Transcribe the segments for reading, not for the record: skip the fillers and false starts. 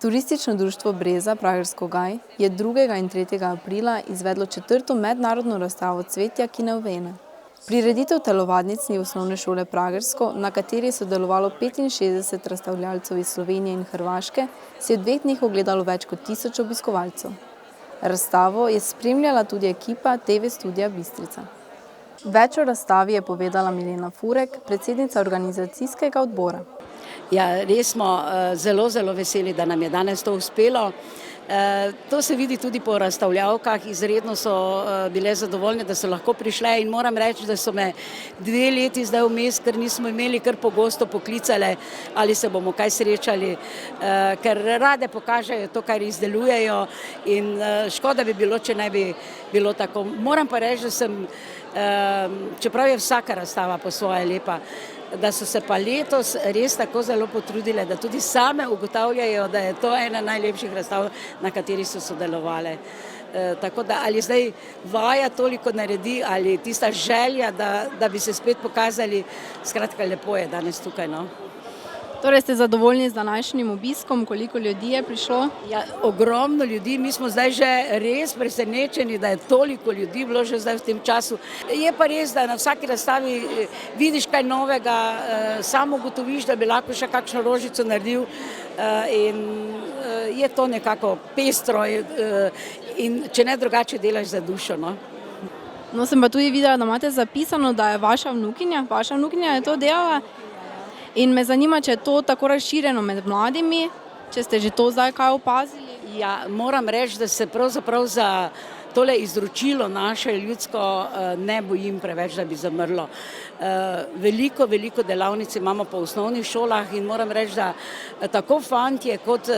Turistično društvo Breza Pragersko Gaj je 2. in 3. aprila izvedlo 4. mednarodno razstavo cvetja, ki ne uvene. Prireditev telovadnic osnovne šole Pragersko, na kateri je sodelovalo 65 razstavljalcev iz Slovenije in Hrvaške, si je v 2 dneh ogledalo več kot 1000 obiskovalcev. Razstavo je spremljala tudi ekipa TV Studia Bistrica. Več o razstavi je povedala Milena Furek, predsednica organizacijskega odbora. Ja, res smo zelo veseli, da nam je danes to uspelo. To se vidi tudi po razstavljavkah, izredno so bile zadovoljne, da so lahko prišle, in moram reči, da so me 2 leti zdaj vmes, ker nismo imeli kar pogosto poklicale, ali se bomo kaj srečali, ker rade pokažejo to, kar izdelujejo, in škoda bi bilo, če ne bi bilo tako. Moram pa reči, da sem, čeprav je vsaka razstava po svoje lepa, da so se pa letos res tako zelo potrudile, da tudi same ugotavljajo, da je to ena najlepših razstav, na kateri so sodelovale. Tako da ali zdaj vaja toliko naredi, ali tista želja, da bi se spet pokazali, skratka lepo je danes tukaj, no. Torej ste zadovoljni z današnjim obiskom, koliko ljudi je prišlo? Ja, ogromno ljudi, mi smo zdaj že res presenečeni, da je toliko ljudi bilo že zdaj v tem času. Je pa res, da na vsaki razstavi vidiš kaj novega, samo ugotoviš, da bi lahko še kakšno rožico naredil, in je to nekako pestro, in če ne drugače delaš za dušo, no. No, sem pa tudi videla, da imate zapisano, da je vaša vnukinja je to delala. In me zanima, če je to tako razširjeno med mladimi, če ste že to zdaj kaj opazili? Ja, moram reči, da se pravzaprav za tole izročilo naše ljudsko ne bojim preveč, da bi zamrlo. Veliko delavnic imamo po osnovnih šolah in moram reči, da tako fantje kot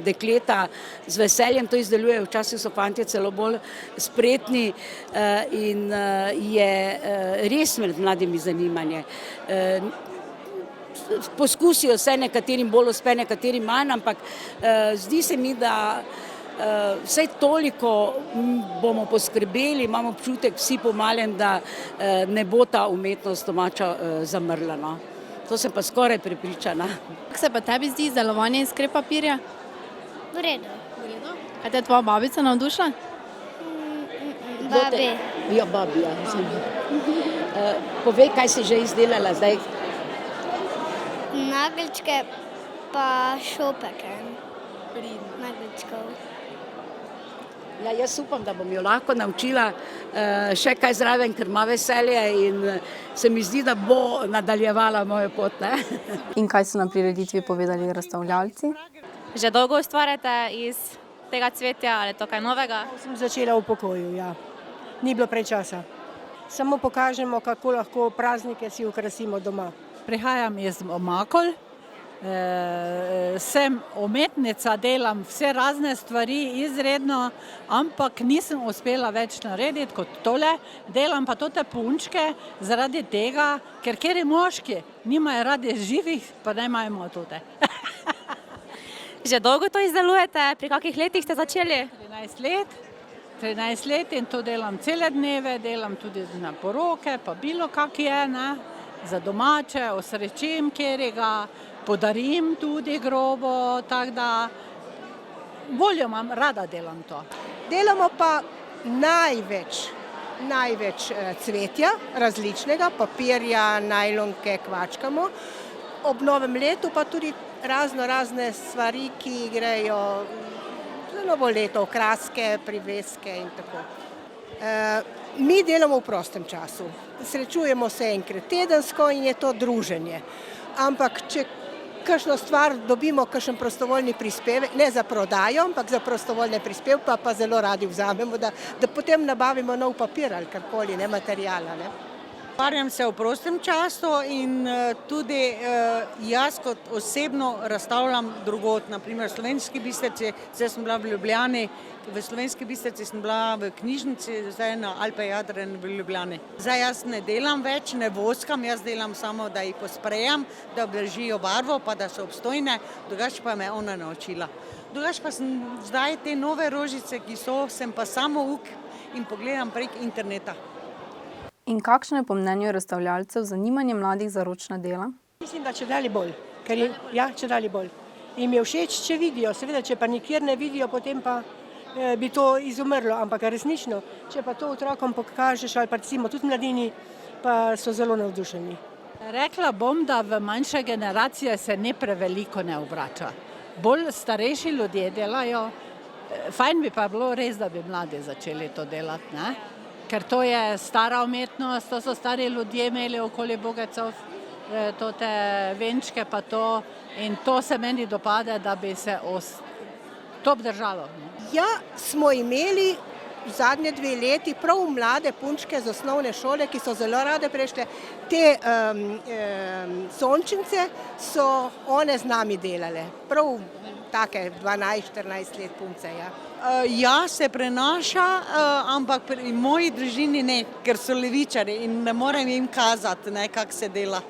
dekleta z veseljem to izdelujejo. Včasih so fantje celo bolj spretni, in je res med mladimi zanimanje. Poskusijo se, nekaterim bolj uspe, nekaterim manj, ampak zdi se mi, da vsaj toliko bomo poskrbeli, imamo občutek vsi po malem, da ne bo ta umetnost domača zamrla, no. To sem pa skoraj prepričana. Kako se pa tebi zdi izdelovanje iz krep papirja? V redu. Kaj te je tvoja babica navdušila? Babi. Ja, babi, ja. Povej, kaj si že izdelala zdaj? Nageljčke pa šopeke. Nageljčkov. Ja, jaz upam, da bom jo lahko naučila še kaj zraven, ker ima veselje, in se mi zdi, da bo nadaljevala mojo pot, ne. In kaj so na prireditvi povedali razstavljalci? Že dolgo ustvarjate iz tega cvetja, ali je to kaj novega? Sem začela v pokoju, ja. Ni bilo prečasa. Samo pokažemo, kako lahko praznike si okrasimo doma. Prihajam iz Makol, sem umetnica, delam vse razne stvari izredno, ampak nisem uspela več narediti kot tole. Delam pa tote punčke zaradi tega, ker kateri moški nimajo radi živih, pa ne imamo tote. Že dolgo to izdelujete? Pri kakih letih ste začeli? 13 let, in to delam cele dneve, delam tudi na poroke, pa bilo kak je, ne. Za domače, osrečim kjerega, podarim tudi grobo, tako da voljo imam, rada delam to. Delamo pa največ cvetja, različnega, papirja, najlonke kvačkamo. Ob novem letu pa tudi razne stvari, ki grejo za novo leto, okraske, priveske in tako. Mi delamo v prostem času. Srečujemo se enkrat tedensko in je to druženje. Ampak če kakšno stvar dobimo, kakšen prostovoljni prispevek, ne za prodajo, ampak za prostovoljne prispevke, pa zelo radi vzamemo, da potem nabavimo nov papir ali karkoli, ne, materiala, ne. Ukvarjam se v prostem času in tudi jaz kot osebno razstavljam drugod, na primer v Slovenski Bistrici, zdaj sem bila v Ljubljani, v Slovenski Bistrici sem bila v knjižnici, zdaj na Alpe Jadran v Ljubljani. Zdaj jaz ne delam več, ne voskam, jaz delam samo, da jih posprejam, da obdržijo barvo, pa da so obstojne, drugače pa me ona naučila. Drugače pa sem zdaj te nove rožice, ki so, sem pa samo uk in pogledam prek interneta. In kakšno je po mnenju razstavljalcev zanimanje mladih za ročna dela? Mislim, da čedalje bolj. Čedalje bolj. jim je všeč, če vidijo. Seveda, če pa nikjer ne vidijo, potem pa bi to izumrlo, ampak resnično, če pa to otrokom pokažeš ali pa recimo tudi mladini, pa so zelo navdušeni. Rekla bom, da v manjše generacije se ne preveliko ne obrača. Bolj starejši ljudje delajo, fajn bi pa bilo res, da bi mladi začeli to delati, ne? Ker to je stara umetnost, to so stari ljudje imeli okoli bogacov, to te venčke pa to in to se meni dopade, da bi se to obdržalo. Ja, smo imeli zadnje 2 leti prav mlade punčke z osnovne šole, ki so zelo rade prešle. Te sončnice so one z nami delale, prav take 12-14 let punce. Ja. Ja, se prenaša, ampak pri moji družini ne, ker so levičari in ne morem jim kazati, kako se dela.